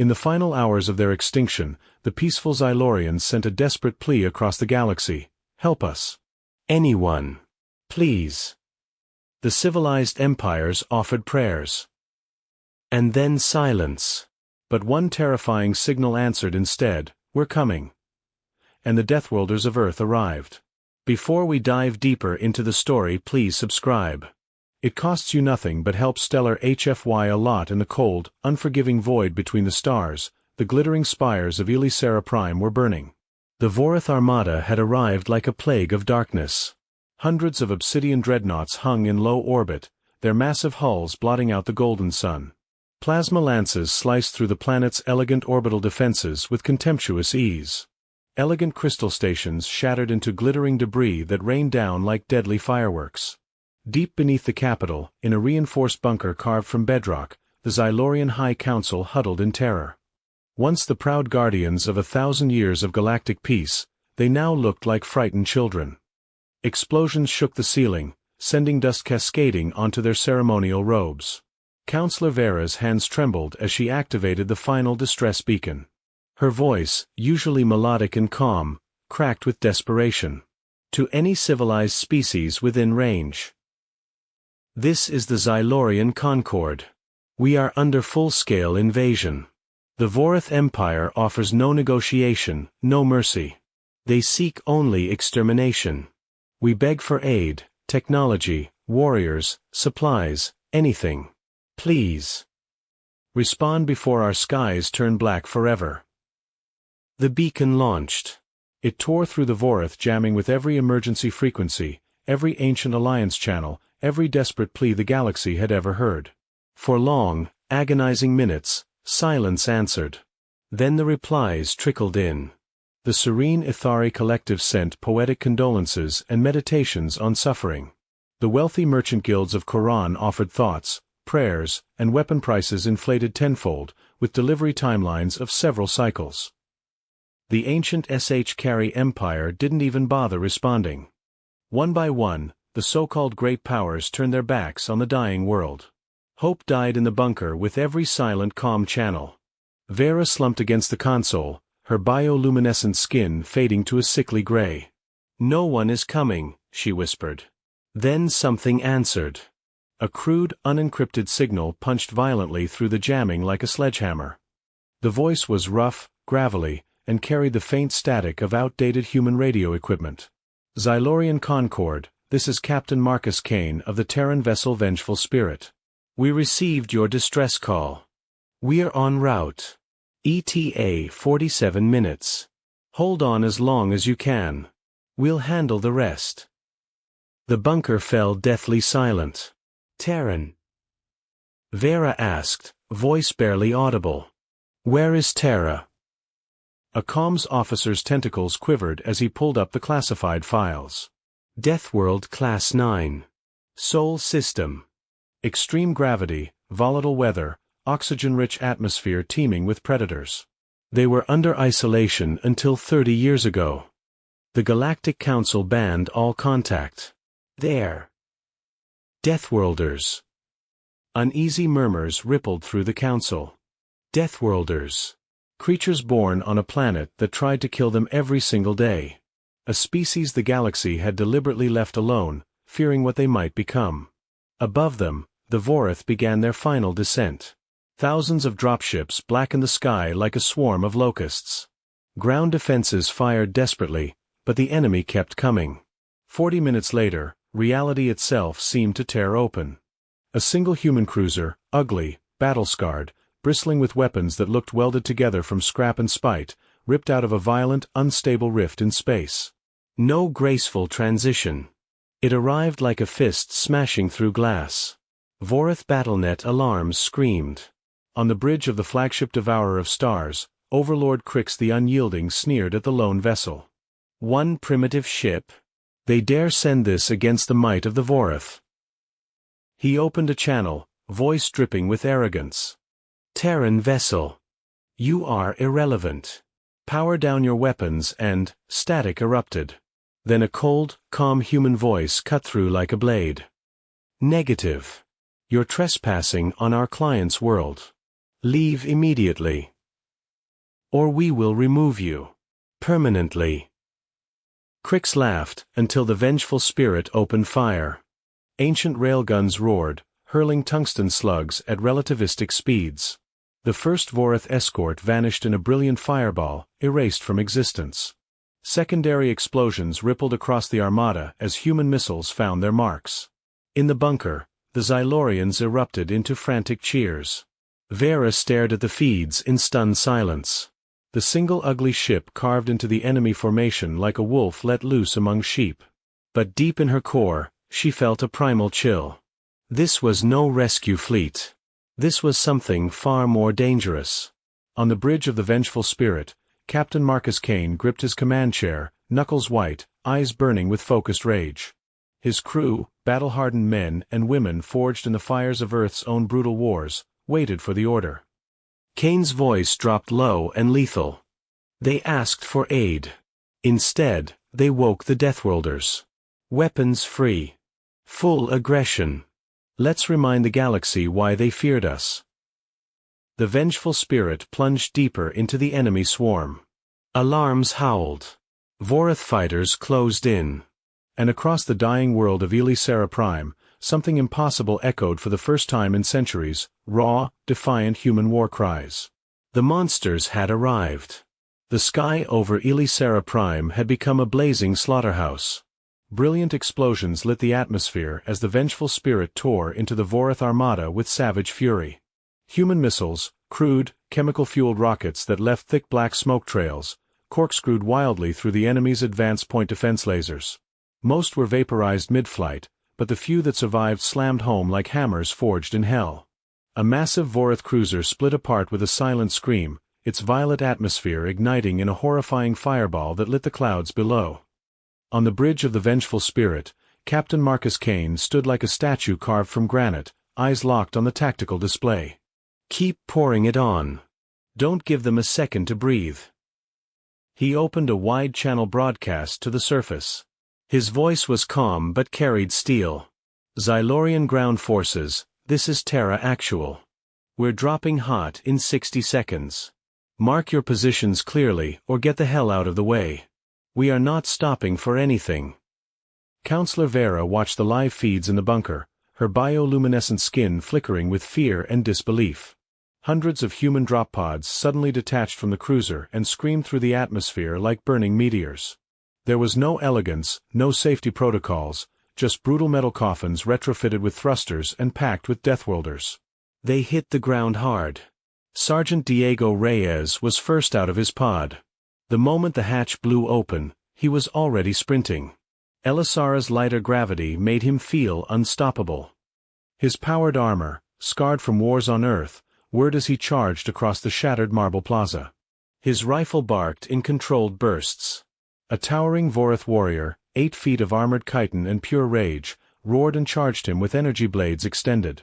In the final hours of their extinction, the peaceful Xylorians sent a desperate plea across the galaxy. Help us. Anyone. Please. The civilized empires offered prayers. And then silence. But one terrifying signal answered instead, we're coming. And the Deathworlders of Earth arrived. Before we dive deeper into the story, please subscribe. It costs you nothing but helps stellar HFY a lot. In the cold, unforgiving void between the stars, the glittering spires of Elisera Prime were burning. The Vorath Armada had arrived like a plague of darkness. Hundreds of obsidian dreadnoughts hung in low orbit, their massive hulls blotting out the golden sun. Plasma lances sliced through the planet's elegant orbital defenses with contemptuous ease. Elegant crystal stations shattered into glittering debris that rained down like deadly fireworks. Deep beneath the capital, in a reinforced bunker carved from bedrock, the Xylorian High Council huddled in terror. Once the proud guardians of 1,000 years of galactic peace, they now looked like frightened children. Explosions shook the ceiling, sending dust cascading onto their ceremonial robes. Counselor Vera's hands trembled as she activated the final distress beacon. Her voice, usually melodic and calm, cracked with desperation. To any civilized species within range. This is the Xylorian Concord. We are under full-scale invasion. The Vorath Empire offers no negotiation, no mercy. They seek only extermination. We beg for aid, technology, warriors, supplies, anything. Please. Respond before our skies turn black forever. The beacon launched. It tore through the Vorath, jamming with every emergency frequency, every ancient alliance channel, every desperate plea the galaxy had ever heard. For long, agonizing minutes, silence answered. Then the replies trickled in. The serene Ithari collective sent poetic condolences and meditations on suffering. The wealthy merchant guilds of Quran offered thoughts, prayers, and weapon prices inflated tenfold, with delivery timelines of several cycles. The ancient Carry Empire didn't even bother responding. One by one, the so-called great powers turned their backs on the dying world. Hope died in the bunker with every silent calm channel. Vera slumped against the console, her bioluminescent skin fading to a sickly gray. No one is coming, she whispered. Then something answered. A crude, unencrypted signal punched violently through the jamming like a sledgehammer. The voice was rough, gravelly, and carried the faint static of outdated human radio equipment. Xylorian Concord, this is Captain Marcus Kane of the Terran vessel Vengeful Spirit. We received your distress call. We're en route. ETA 47 minutes. Hold on as long as you can. We'll handle the rest. The bunker fell deathly silent. Terran? Vera asked, voice barely audible. Where is Terra? A comms officer's tentacles quivered as he pulled up the classified files. Deathworld Class 9. Sol System. Extreme gravity, volatile weather, oxygen-rich atmosphere teeming with predators. They were under isolation until 30 years ago. The Galactic Council banned all contact. There. Deathworlders. Uneasy murmurs rippled through the council. Deathworlders. Creatures born on a planet that tried to kill them every single day. A species the galaxy had deliberately left alone, fearing what they might become. Above them, the Vorath began their final descent. Thousands of dropships blackened the sky like a swarm of locusts. Ground defenses fired desperately, but the enemy kept coming. 40 minutes later, reality itself seemed to tear open. A single human cruiser, ugly, battle-scarred, bristling with weapons that looked welded together from scrap and spite, ripped out of a violent, unstable rift in space. No graceful transition. It arrived like a fist smashing through glass. Vorath BattleNet alarms screamed. On the bridge of the flagship Devourer of Stars, Overlord Crix the Unyielding sneered at the lone vessel. One primitive ship? They dare send this against the might of the Vorath. He opened a channel, voice dripping with arrogance. Terran vessel. You are irrelevant. Power down your weapons and, static erupted. Then a cold, calm human voice cut through like a blade. Negative. You're trespassing on our client's world. Leave immediately. Or we will remove you. Permanently. Crix laughed, until the vengeful spirit opened fire. Ancient railguns roared, hurling tungsten slugs at relativistic speeds. The first Vorath escort vanished in a brilliant fireball, erased from existence. Secondary explosions rippled across the armada as human missiles found their marks. In the bunker, the Xylorians erupted into frantic cheers. Vera stared at the feeds in stunned silence. The single ugly ship carved into the enemy formation like a wolf let loose among sheep. But deep in her core, she felt a primal chill. This was no rescue fleet. This was something far more dangerous. On the bridge of the Vengeful Spirit, Captain Marcus Kane gripped his command chair, knuckles white, eyes burning with focused rage. His crew, battle-hardened men and women forged in the fires of Earth's own brutal wars, waited for the order. Kane's voice dropped low and lethal. They asked for aid. Instead, they woke the Deathworlders. Weapons free. Full aggression. Let's remind the galaxy why they feared us. The Vengeful Spirit plunged deeper into the enemy swarm. Alarms howled. Vorath fighters closed in. And across the dying world of Elisera Prime, something impossible echoed for the first time in centuries, raw, defiant human war cries. The monsters had arrived. The sky over Elisera Prime had become a blazing slaughterhouse. Brilliant explosions lit the atmosphere as the Vengeful Spirit tore into the Vorath armada with savage fury. Human missiles, crude, chemical-fueled rockets that left thick black smoke trails, corkscrewed wildly through the enemy's advanced point defense lasers. Most were vaporized mid-flight, but the few that survived slammed home like hammers forged in hell. A massive Vorath cruiser split apart with a silent scream, its violet atmosphere igniting in a horrifying fireball that lit the clouds below. On the bridge of the Vengeful Spirit, Captain Marcus Kane stood like a statue carved from granite, eyes locked on the tactical display. Keep pouring it on. Don't give them a second to breathe. He opened a wide-channel broadcast to the surface. His voice was calm but carried steel. Xylorian ground forces, this is Terra Actual. We're dropping hot in 60 seconds. Mark your positions clearly or get the hell out of the way. We are not stopping for anything. Counselor Vera watched the live feeds in the bunker, her bioluminescent skin flickering with fear and disbelief. Hundreds of human drop pods suddenly detached from the cruiser and screamed through the atmosphere like burning meteors. There was no elegance, no safety protocols, just brutal metal coffins retrofitted with thrusters and packed with Deathworlders. They hit the ground hard. Sergeant Diego Reyes was first out of his pod. The moment the hatch blew open, he was already sprinting. Elisara's lighter gravity made him feel unstoppable. His powered armor, scarred from wars on Earth, whirred as he charged across the shattered marble plaza. His rifle barked in controlled bursts. A towering Vorath warrior, 8 feet of armored chitin and pure rage, roared and charged him with energy blades extended.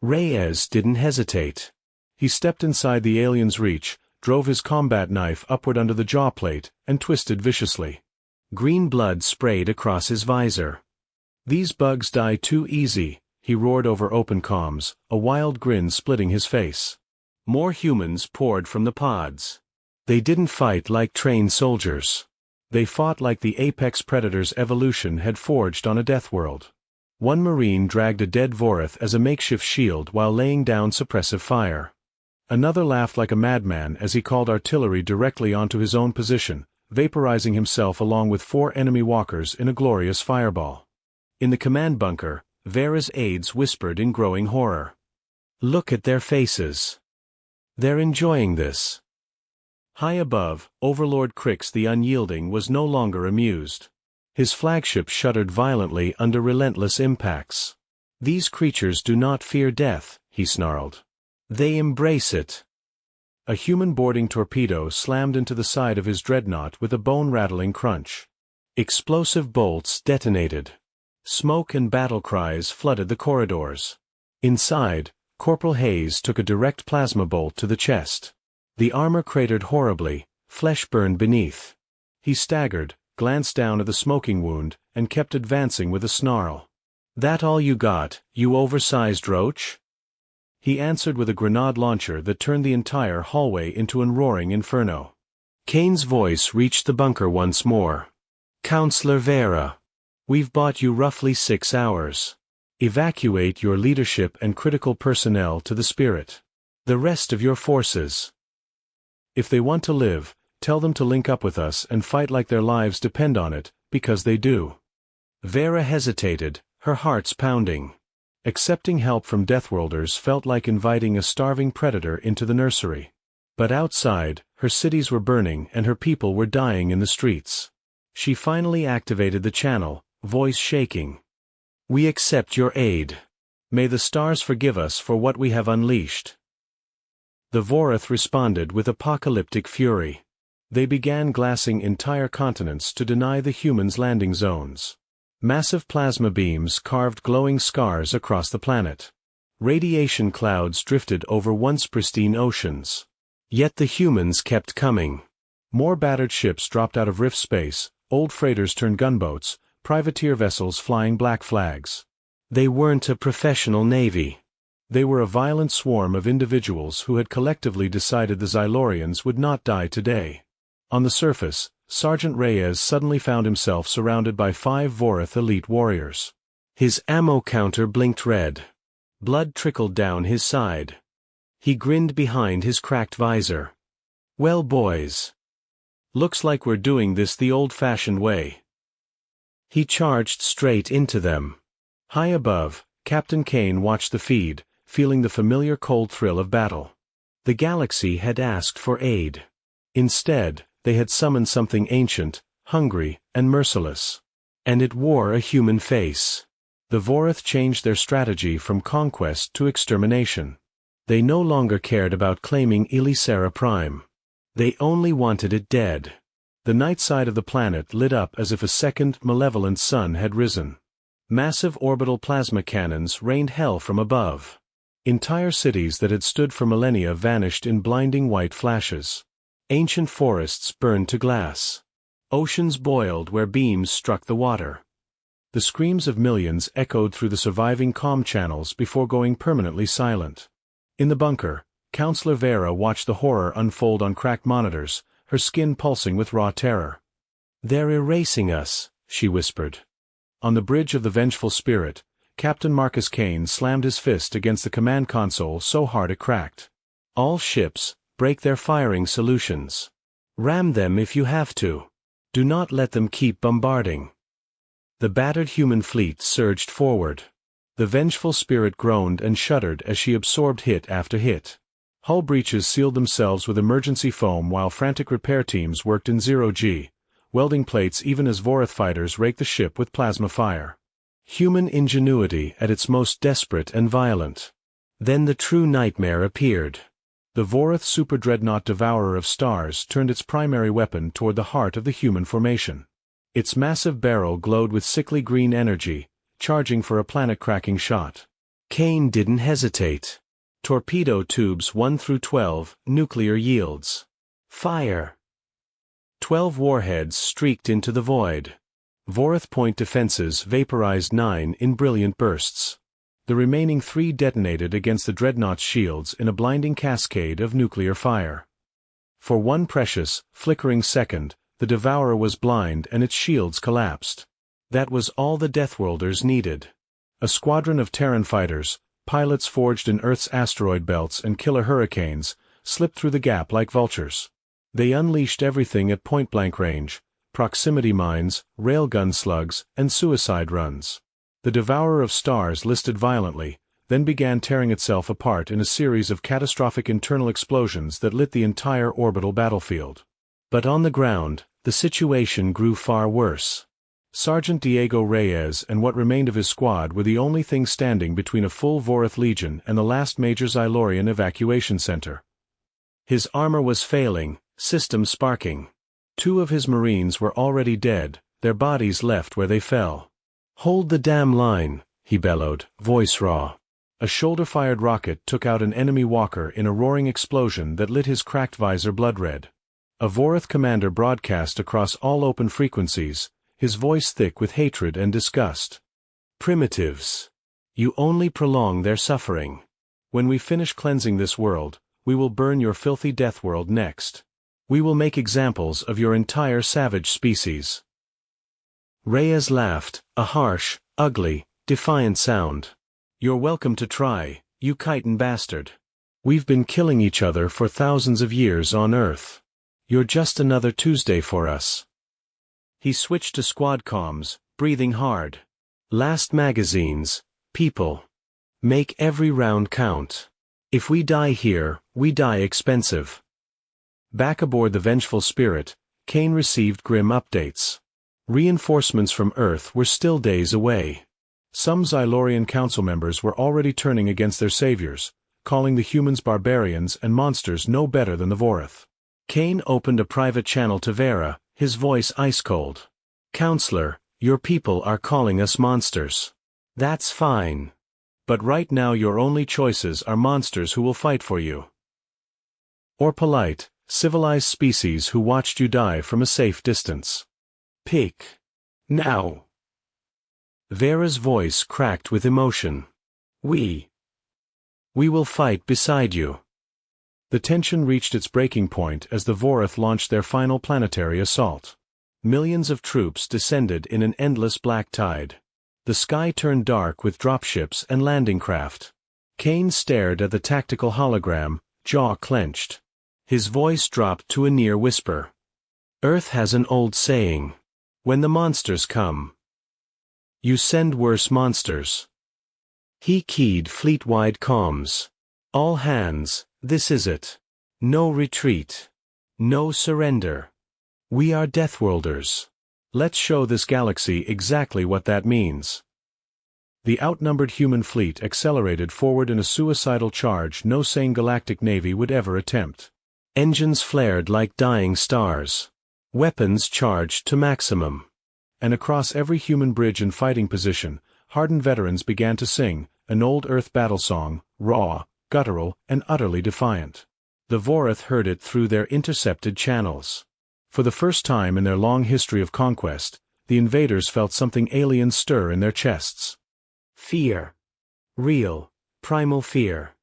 Reyes didn't hesitate. He stepped inside the alien's reach, drove his combat knife upward under the jaw plate, and twisted viciously. Green blood sprayed across his visor. These bugs die too easy, he roared over open comms, a wild grin splitting his face. More humans poured from the pods. They didn't fight like trained soldiers. They fought like the apex predator's evolution had forged on a death world. One Marine dragged a dead Vorath as a makeshift shield while laying down suppressive fire. Another laughed like a madman as he called artillery directly onto his own position, vaporizing himself along with 4 enemy walkers in a glorious fireball. In the command bunker, Vera's aides whispered in growing horror. Look at their faces. They're enjoying this. High above, Overlord Crix the Unyielding was no longer amused. His flagship shuddered violently under relentless impacts. These creatures do not fear death, he snarled. They embrace it. A human boarding torpedo slammed into the side of his dreadnought with a bone-rattling crunch. Explosive bolts detonated. Smoke and battle cries flooded the corridors. Inside, Corporal Hayes took a direct plasma bolt to the chest. The armor cratered horribly, flesh burned beneath. He staggered, glanced down at the smoking wound, and kept advancing with a snarl. That all you got, you oversized roach? he answered with a grenade launcher that turned the entire hallway into a roaring inferno. Kane's voice reached the bunker once more. "Counselor Vera. We've bought you roughly 6 hours. Evacuate your leadership and critical personnel to the Spirit. The rest of your forces. If they want to live, tell them to link up with us and fight like their lives depend on it, because they do." Vera hesitated, her heart's pounding. Accepting help from Deathworlders felt like inviting a starving predator into the nursery. But outside, her cities were burning and her people were dying in the streets. She finally activated the channel, voice shaking. "We accept your aid. May the stars forgive us for what we have unleashed." The Vorath responded with apocalyptic fury. They began glassing entire continents to deny the humans landing zones. Massive plasma beams carved glowing scars across the planet. Radiation clouds drifted over once pristine oceans. Yet the humans kept coming. More battered ships dropped out of rift space, old freighters turned gunboats, privateer vessels flying black flags. They weren't a professional navy. They were a violent swarm of individuals who had collectively decided the Xylorians would not die today. On the surface, Sergeant Reyes suddenly found himself surrounded by 5 Vorath elite warriors. His ammo counter blinked red. Blood trickled down his side. He grinned behind his cracked visor. "Well, boys. Looks like we're doing this the old-fashioned way." He charged straight into them. High above, Captain Kane watched the feed, feeling the familiar cold thrill of battle. The galaxy had asked for aid. Instead, they had summoned something ancient, hungry, and merciless. And it wore a human face. The Vorath changed their strategy from conquest to extermination. They no longer cared about claiming Elisera Prime. They only wanted it dead. The night side of the planet lit up as if a second, malevolent sun had risen. Massive orbital plasma cannons rained hell from above. Entire cities that had stood for millennia vanished in blinding white flashes. Ancient forests burned to glass. Oceans boiled where beams struck the water. The screams of millions echoed through the surviving comm channels before going permanently silent. In the bunker, Counselor Vera watched the horror unfold on cracked monitors, her skin pulsing with raw terror. "They're erasing us," she whispered. On the bridge of the Vengeful Spirit, Captain Marcus Kane slammed his fist against the command console so hard it cracked. "All ships, break their firing solutions. Ram them if you have to. Do not let them keep bombarding." The battered human fleet surged forward. The Vengeful Spirit groaned and shuddered as she absorbed hit after hit. Hull breaches sealed themselves with emergency foam while frantic repair teams worked in zero-G, welding plates even as Vorath fighters raked the ship with plasma fire. Human ingenuity at its most desperate and violent. Then the true nightmare appeared. The Vorath super-dreadnought Devourer of Stars turned its primary weapon toward the heart of the human formation. Its massive barrel glowed with sickly green energy, charging for a planet-cracking shot. Kane didn't hesitate. Torpedo tubes 1 through 12, nuclear yields. Fire! 12 warheads streaked into the void. Vorath point defenses vaporized 9 in brilliant bursts. The remaining 3 detonated against the dreadnought's shields in a blinding cascade of nuclear fire. For one precious, flickering second, the Devourer was blind and its shields collapsed. That was all the Deathworlders needed. A squadron of Terran fighters, pilots forged in Earth's asteroid belts and killer hurricanes, slipped through the gap like vultures. They unleashed everything at point-blank range: proximity mines, railgun slugs, and suicide runs. The Devourer of Stars listed violently, then began tearing itself apart in a series of catastrophic internal explosions that lit the entire orbital battlefield. But on the ground, the situation grew far worse. Sergeant Diego Reyes and what remained of his squad were the only thing standing between a full Vorath legion and the last major Xylorian evacuation center. His armor was failing, systems sparking. 2 of his Marines were already dead, their bodies left where they fell. "Hold the damn line," he bellowed, voice raw. A shoulder-fired rocket took out an enemy walker in a roaring explosion that lit his cracked visor blood-red. A Vorath commander broadcast across all open frequencies, his voice thick with hatred and disgust. "Primitives. You only prolong their suffering. When we finish cleansing this world, we will burn your filthy death world next. We will make examples of your entire savage species." Reyes laughed, a harsh, ugly, defiant sound. "You're welcome to try, you chitin bastard. We've been killing each other for thousands of years on Earth. You're just another Tuesday for us." He switched to squad comms, breathing hard. "Last magazines, people. Make every round count. If we die here, we die expensive." Back aboard the Vengeful Spirit, Kane received grim updates. Reinforcements from Earth were still days away. Some Xylorian council members were already turning against their saviors, calling the humans barbarians and monsters no better than the Vorath. Kane opened a private channel to Vera, his voice ice-cold. "Counselor, your people are calling us monsters. That's fine. But right now your only choices are monsters who will fight for you. Or polite, civilized species who watched you die from a safe distance. Pick. Now." Vera's voice cracked with emotion. We will fight beside you." The tension reached its breaking point as the Vorath launched their final planetary assault. Millions of troops descended in an endless black tide. The sky turned dark with dropships and landing craft. Kane stared at the tactical hologram, jaw clenched. His voice dropped to a near whisper. "Earth has an old saying. When the monsters come, you send worse monsters." He keyed fleet-wide comms. "All hands, this is it. No retreat. No surrender. We are Deathworlders. Let's show this galaxy exactly what that means." The outnumbered human fleet accelerated forward in a suicidal charge no sane galactic navy would ever attempt. Engines flared like dying stars. Weapons charged to maximum. And across every human bridge and fighting position, hardened veterans began to sing, an old Earth battle song, raw, guttural, and utterly defiant. The Vorath heard it through their intercepted channels. For the first time in their long history of conquest, the invaders felt something alien stir in their chests. Fear. Real, primal fear.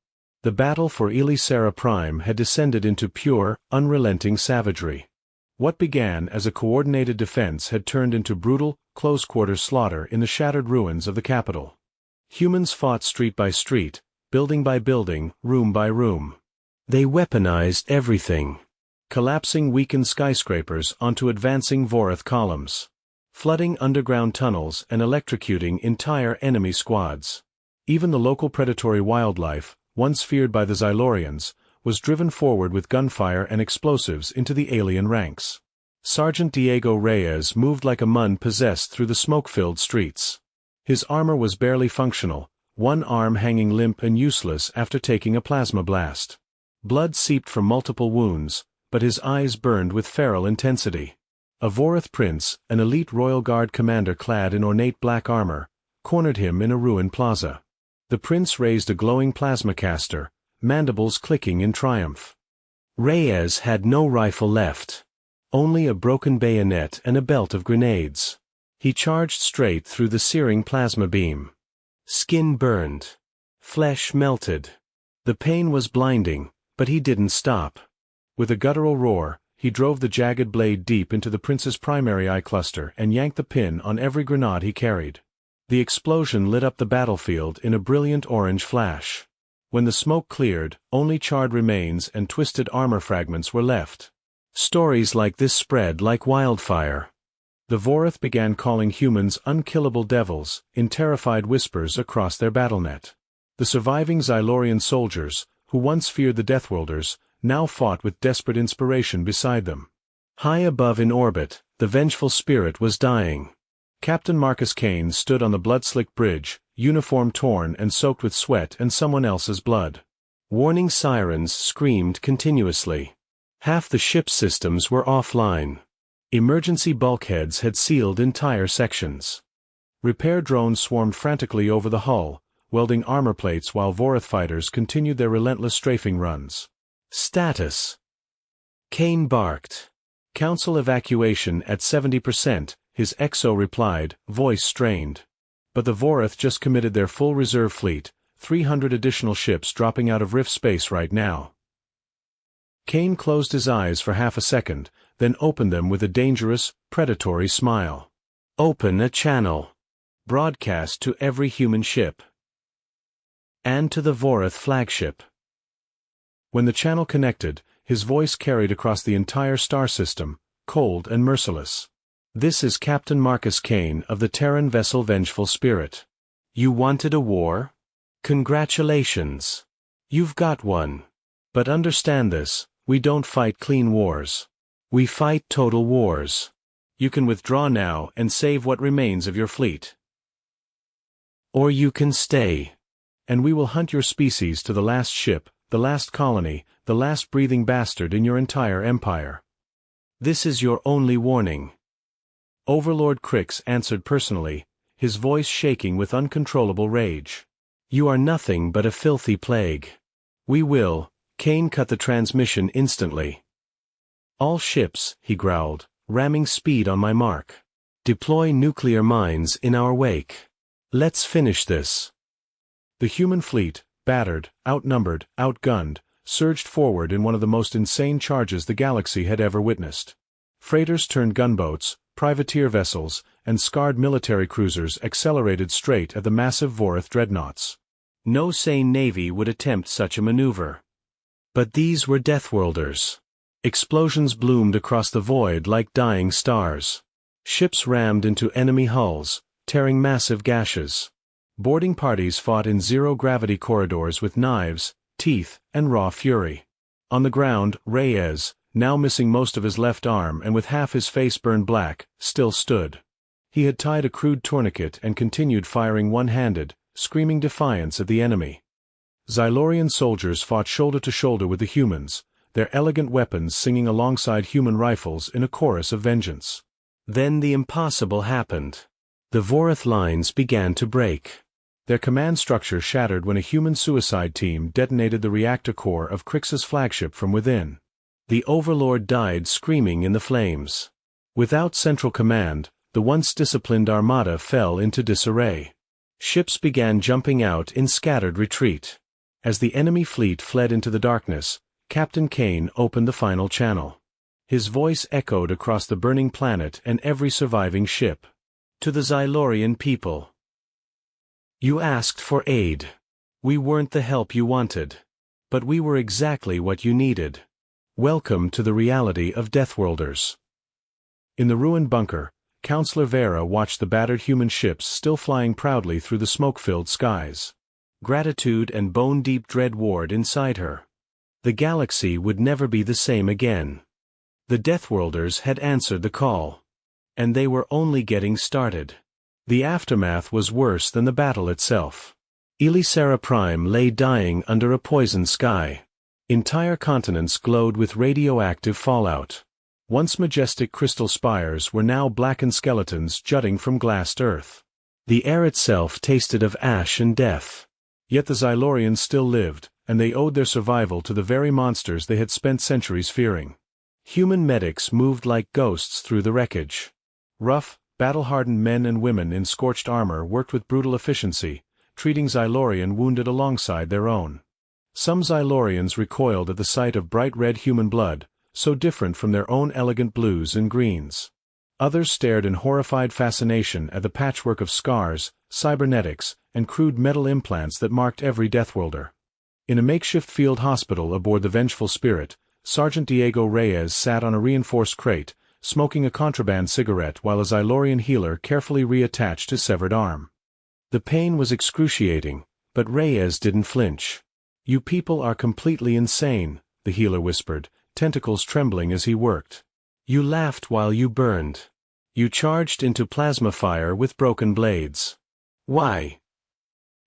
The battle for Elisera Prime had descended into pure, unrelenting savagery. What began as a coordinated defense had turned into brutal, close-quarters slaughter in the shattered ruins of the capital. Humans fought street by street, building by building, room by room. They weaponized everything. Collapsing weakened skyscrapers onto advancing Vorath columns. Flooding underground tunnels and electrocuting entire enemy squads. Even the local predatory wildlife, once feared by the Xylorians, was driven forward with gunfire and explosives into the alien ranks. Sergeant Diego Reyes moved like a mun possessed through the smoke-filled streets. His armor was barely functional, one arm hanging limp and useless after taking a plasma blast. Blood seeped from multiple wounds, but his eyes burned with feral intensity. A Vorath prince, an elite royal guard commander clad in ornate black armor, cornered him in a ruined plaza. The prince raised a glowing plasma caster, mandibles clicking in triumph. Reyes had no rifle left. Only a broken bayonet and a belt of grenades. He charged straight through the searing plasma beam. Skin burned. Flesh melted. The pain was blinding, but he didn't stop. With a guttural roar, he drove the jagged blade deep into the prince's primary eye cluster and yanked the pin on every grenade he carried. The explosion lit up the battlefield in a brilliant orange flash. When the smoke cleared, only charred remains and twisted armor fragments were left. Stories like this spread like wildfire. The Vorath began calling humans unkillable devils, in terrified whispers across their battlenet. The surviving Xylorian soldiers, who once feared the Deathworlders, now fought with desperate inspiration beside them. High above in orbit, the vengeful spirit was dying. Captain Marcus Kane stood on the blood-slicked bridge, uniform torn and soaked with sweat and someone else's blood. Warning sirens screamed continuously. Half the ship's systems were offline. Emergency bulkheads had sealed entire sections. Repair drones swarmed frantically over the hull, welding armor plates while Vorath fighters continued their relentless strafing runs. Status. Kane barked. Council evacuation at 70%, his XO replied, voice strained. But the Vorath just committed their full reserve fleet, 300 additional ships dropping out of rift space right now. Kane closed his eyes for half a second, then opened them with a dangerous, predatory smile. Open a channel. Broadcast to every human ship. And to the Vorath flagship. When the channel connected, his voice carried across the entire star system, cold and merciless. This is Captain Marcus Kane of the Terran vessel Vengeful Spirit. You wanted a war? Congratulations. You've got one. But understand this, we don't fight clean wars. We fight total wars. You can withdraw now and save what remains of your fleet. Or you can stay. And we will hunt your species to the last ship, the last colony, the last breathing bastard in your entire empire. This is your only warning. Overlord Crix answered personally, his voice shaking with uncontrollable rage. You are nothing but a filthy plague. We will. Kane cut the transmission instantly. All ships, he growled, ramming speed on my mark. Deploy nuclear mines in our wake. Let's finish this. The human fleet, battered, outnumbered, outgunned, surged forward in one of the most insane charges the galaxy had ever witnessed. Freighters turned gunboats, privateer vessels, and scarred military cruisers accelerated straight at the massive Vorath dreadnoughts. No sane navy would attempt such a maneuver. But these were Deathworlders. Explosions bloomed across the void like dying stars. Ships rammed into enemy hulls, tearing massive gashes. Boarding parties fought in zero-gravity corridors with knives, teeth, and raw fury. On the ground, Reyes, now missing most of his left arm and with half his face burned black, still stood. He had tied a crude tourniquet and continued firing one-handed, screaming defiance at the enemy. Xylorian soldiers fought shoulder to shoulder with the humans, their elegant weapons singing alongside human rifles in a chorus of vengeance. Then the impossible happened. The Vorath lines began to break. Their command structure shattered when a human suicide team detonated the reactor core of Crix's flagship from within. The Overlord died screaming in the flames. Without central command, the once disciplined armada fell into disarray. Ships began jumping out in scattered retreat. As the enemy fleet fled into the darkness, Captain Kane opened the final channel. His voice echoed across the burning planet and every surviving ship. To the Xylorian people. You asked for aid. We weren't the help you wanted. But we were exactly what you needed. Welcome to the reality of Deathworlders. In the ruined bunker, Counselor Vera watched the battered human ships still flying proudly through the smoke-filled skies. Gratitude and bone-deep dread warred inside her. The galaxy would never be the same again. The Deathworlders had answered the call. And they were only getting started. The aftermath was worse than the battle itself. Elisera Prime lay dying under a poisoned sky. Entire continents glowed with radioactive fallout. Once majestic crystal spires were now blackened skeletons jutting from glassed earth. The air itself tasted of ash and death. Yet the Xylorians still lived, and they owed their survival to the very monsters they had spent centuries fearing. Human medics moved like ghosts through the wreckage. Rough, battle-hardened men and women in scorched armor worked with brutal efficiency, treating Xylorian wounded alongside their own. Some Xylorians recoiled at the sight of bright red human blood, so different from their own elegant blues and greens. Others stared in horrified fascination at the patchwork of scars, cybernetics, and crude metal implants that marked every Deathworlder. In a makeshift field hospital aboard the Vengeful Spirit, Sergeant Diego Reyes sat on a reinforced crate, smoking a contraband cigarette while a Xylorian healer carefully reattached his severed arm. The pain was excruciating, but Reyes didn't flinch. You people are completely insane, the healer whispered, tentacles trembling as he worked. You laughed while you burned. You charged into plasma fire with broken blades. Why?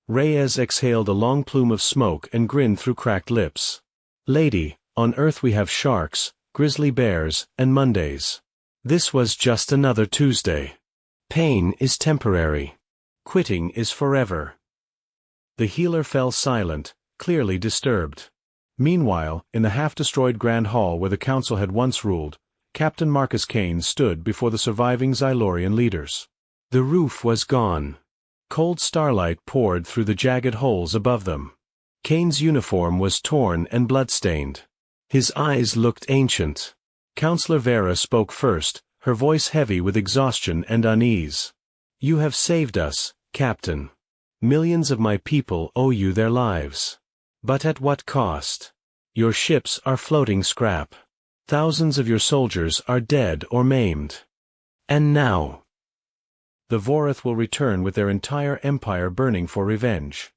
Reyes exhaled a long plume of smoke and grinned through cracked lips. Lady, on Earth we have sharks, grizzly bears, and Mondays. This was just another Tuesday. Pain is temporary. Quitting is forever. The healer fell silent, clearly disturbed. Meanwhile, in the half-destroyed Grand Hall where the Council had once ruled, Captain Marcus Kane stood before the surviving Xylorian leaders. The roof was gone. Cold starlight poured through the jagged holes above them. Kane's uniform was torn and blood-stained. His eyes looked ancient. Counselor Vera spoke first, her voice heavy with exhaustion and unease. "You have saved us, Captain. Millions of my people owe you their lives. But at what cost? Your ships are floating scrap. Thousands of your soldiers are dead or maimed. And now the Vorath will return with their entire empire burning for revenge."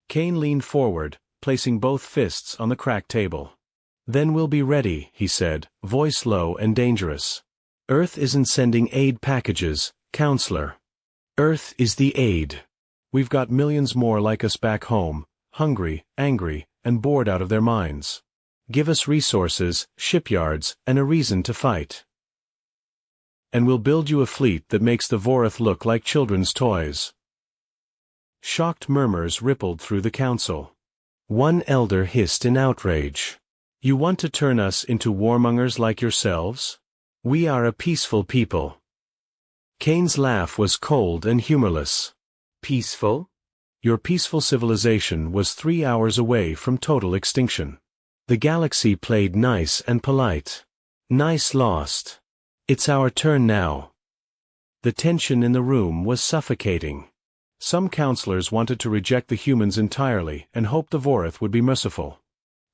Kane leaned forward, placing both fists on the cracked table. "Then we'll be ready," he said, voice low and dangerous. "Earth isn't sending aid packages, Counselor. Earth is the aid. We've got millions more like us back home, hungry, angry, and bored out of their minds. Give us resources, shipyards, and a reason to fight. And we'll build you a fleet that makes the Vorath look like children's toys." Shocked murmurs rippled through the council. One elder hissed in outrage. "You want to turn us into warmongers like yourselves? We are a peaceful people." Kane's laugh was cold and humorless. "Peaceful? Your peaceful civilization was 3 hours away from total extinction. The galaxy played nice and polite. Nice lost. It's our turn now." The tension in the room was suffocating. Some counselors wanted to reject the humans entirely and hoped the Vorath would be merciful.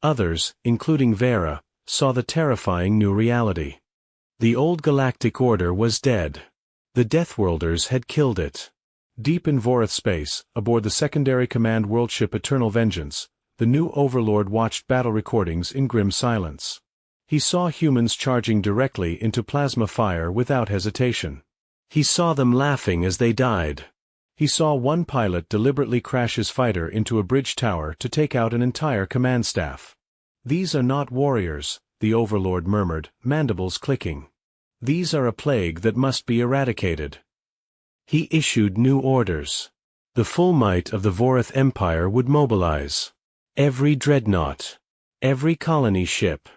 Others, including Vera, saw the terrifying new reality. The old galactic order was dead. The Deathworlders had killed it. Deep in Vorath space, aboard the secondary command worldship Eternal Vengeance, the new overlord watched battle recordings in grim silence. He saw humans charging directly into plasma fire without hesitation. He saw them laughing as they died. He saw one pilot deliberately crash his fighter into a bridge tower to take out an entire command staff. "These are not warriors," the overlord murmured, mandibles clicking. "These are a plague that must be eradicated." He issued new orders. The full might of the Vorath Empire would mobilize. Every dreadnought. Every colony ship.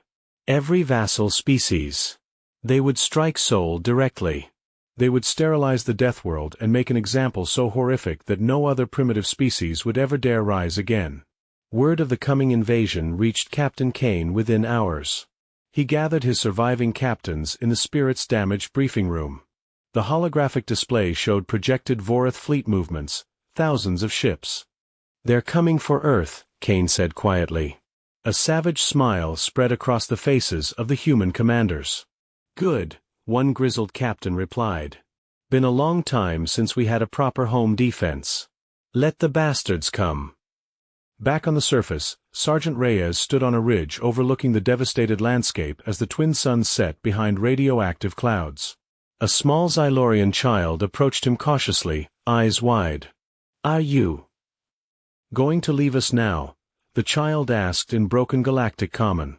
Every vassal species. They would strike Sol directly. They would sterilize the Deathworld and make an example so horrific that no other primitive species would ever dare rise again. Word of the coming invasion reached Captain Kane within hours. He gathered his surviving captains in the Spirit's damaged briefing room. The holographic display showed projected Vorath fleet movements, thousands of ships. "They're coming for Earth," Kane said quietly. A savage smile spread across the faces of the human commanders. "Good," one grizzled captain replied. "Been a long time since we had a proper home defense. Let the bastards come." Back on the surface, Sergeant Reyes stood on a ridge overlooking the devastated landscape as the twin suns set behind radioactive clouds. A small Xylorian child approached him cautiously, eyes wide. "Are you going to leave us now?" the child asked in broken galactic common.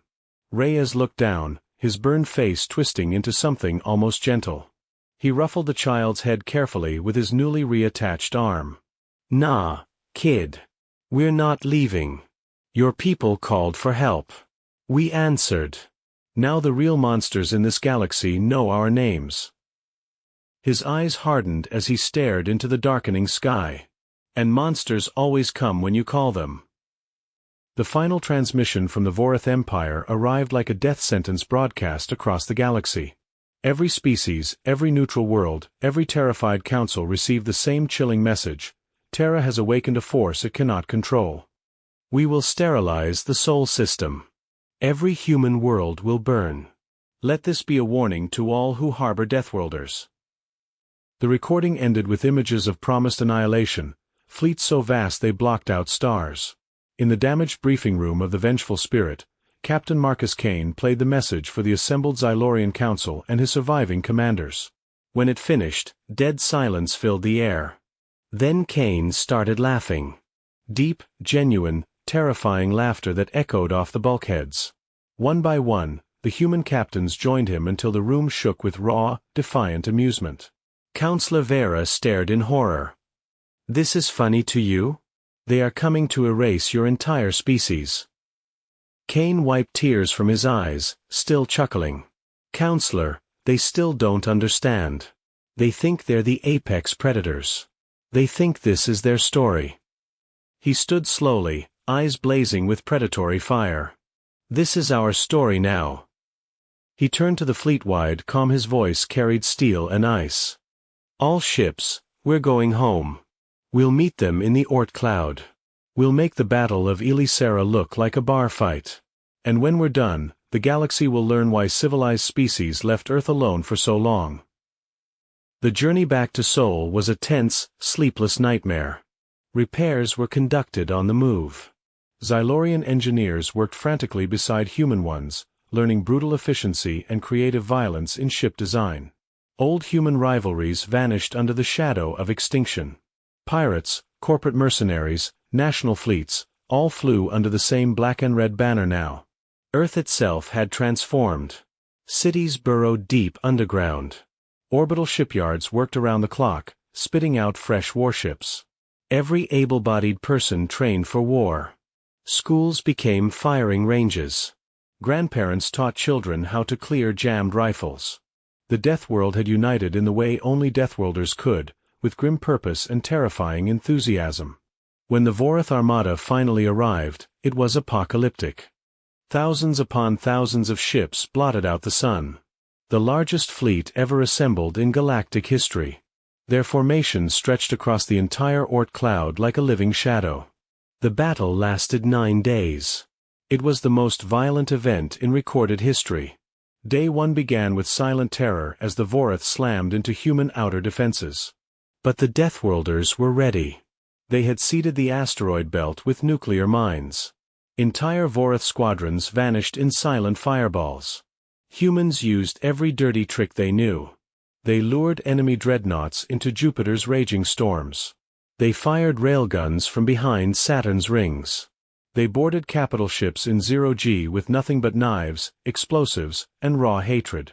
Reyes looked down, his burned face twisting into something almost gentle. He ruffled the child's head carefully with his newly reattached arm. "Nah, kid. We're not leaving. Your people called for help. We answered. Now the real monsters in this galaxy know our names." His eyes hardened as he stared into the darkening sky. "And monsters always come when you call them." The final transmission from the Vorath Empire arrived like a death sentence broadcast across the galaxy. Every species, every neutral world, every terrified council received the same chilling message: Terra has awakened a force it cannot control. We will sterilize the Sol system. Every human world will burn. Let this be a warning to all who harbor Deathworlders. The recording ended with images of promised annihilation, fleets so vast they blocked out stars. In the damaged briefing room of the Vengeful Spirit, Captain Marcus Kane played the message for the assembled Xylorian Council and his surviving commanders. When it finished, dead silence filled the air. Then Kane started laughing. Deep, genuine, terrifying laughter that echoed off the bulkheads. One by one, the human captains joined him until the room shook with raw, defiant amusement. Counselor Vera stared in horror. "This is funny to you? They are coming to erase your entire species." Kane wiped tears from his eyes, still chuckling. "Counselor, they still don't understand. They think they're the apex predators. They think this is their story. He stood slowly, eyes blazing with predatory fire. This is our story now. He turned to the fleet-wide calm, his voice carried steel and ice. All ships, we're going home. We'll meet them in the Oort cloud. We'll make the Battle of Elisera look like a bar fight. And when we're done, the galaxy will learn why civilized species left Earth alone for so long. The journey back to Sol was a tense, sleepless nightmare. Repairs were conducted on the move. Xylorian engineers worked frantically beside human ones, learning brutal efficiency and creative violence in ship design. Old human rivalries vanished under the shadow of extinction. Pirates, corporate mercenaries, national fleets, all flew under the same black and red banner now. Earth itself had transformed. Cities burrowed deep underground. Orbital shipyards worked around the clock, spitting out fresh warships. Every able-bodied person trained for war. Schools became firing ranges. Grandparents taught children how to clear jammed rifles. The Deathworld had united in the way only Deathworlders could, with grim purpose and terrifying enthusiasm. When the Vorath Armada finally arrived, it was apocalyptic. Thousands upon thousands of ships blotted out the sun. The largest fleet ever assembled in galactic history. Their formations stretched across the entire Oort cloud like a living shadow. The battle lasted 9 days. It was the most violent event in recorded history. Day 1 began with silent terror as the Vorath slammed into human outer defenses. But the Deathworlders were ready. They had seeded the asteroid belt with nuclear mines. Entire Vorath squadrons vanished in silent fireballs. Humans used every dirty trick they knew. They lured enemy dreadnoughts into Jupiter's raging storms. They fired railguns from behind Saturn's rings. They boarded capital ships in 0G with nothing but knives, explosives, and raw hatred.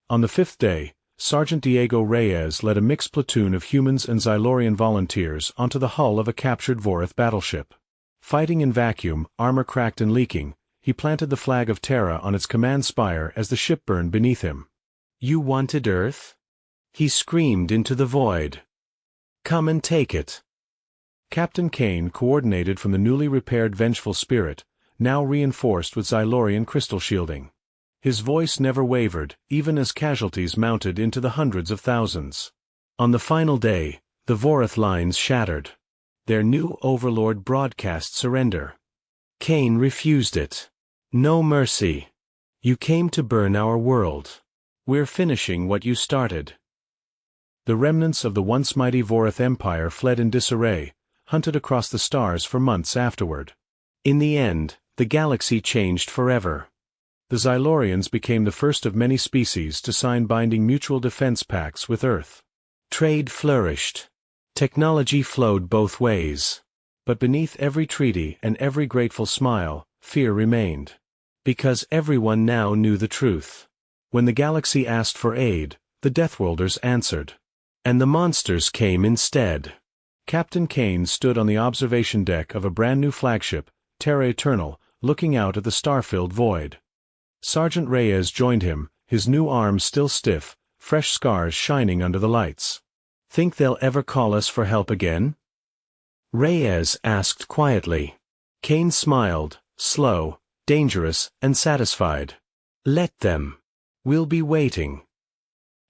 On the 5th day, Sergeant Diego Reyes led a mixed platoon of humans and Xylorian volunteers onto the hull of a captured Vorath battleship. Fighting in vacuum, armor cracked and leaking, he planted the flag of Terra on its command spire as the ship burned beneath him. "You wanted Earth?" he screamed into the void. "Come and take it." Captain Kane coordinated from the newly repaired Vengeful Spirit, now reinforced with Xylorian crystal shielding. His voice never wavered, even as casualties mounted into the hundreds of thousands. On the final day, the Vorath lines shattered. Their new overlord broadcast surrender. Kane refused it. "No mercy. You came to burn our world. We're finishing what you started." The remnants of the once mighty Vorath Empire fled in disarray, hunted across the stars for months afterward. In the end, the galaxy changed forever. The Xylorians became the first of many species to sign binding mutual defense pacts with Earth. Trade flourished. Technology flowed both ways. But beneath every treaty and every grateful smile, fear remained. Because everyone now knew the truth. When the galaxy asked for aid, the Deathworlders answered. And the monsters came instead. Captain Kane stood on the observation deck of a brand new flagship, Terra Eternal, looking out at the star-filled void. Sergeant Reyes joined him, his new arm still stiff, fresh scars shining under the lights. "Think they'll ever call us for help again?" Reyes asked quietly. Kane smiled, slow, dangerous, and satisfied. "Let them. We'll be waiting."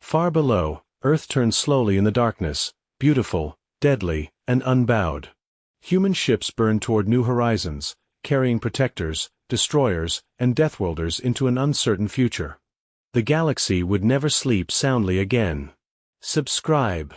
Far below, Earth turned slowly in the darkness, beautiful, deadly, and unbowed. Human ships burned toward new horizons, carrying protectors, destroyers, and Deathworlders into an uncertain future. The galaxy would never sleep soundly again. Subscribe.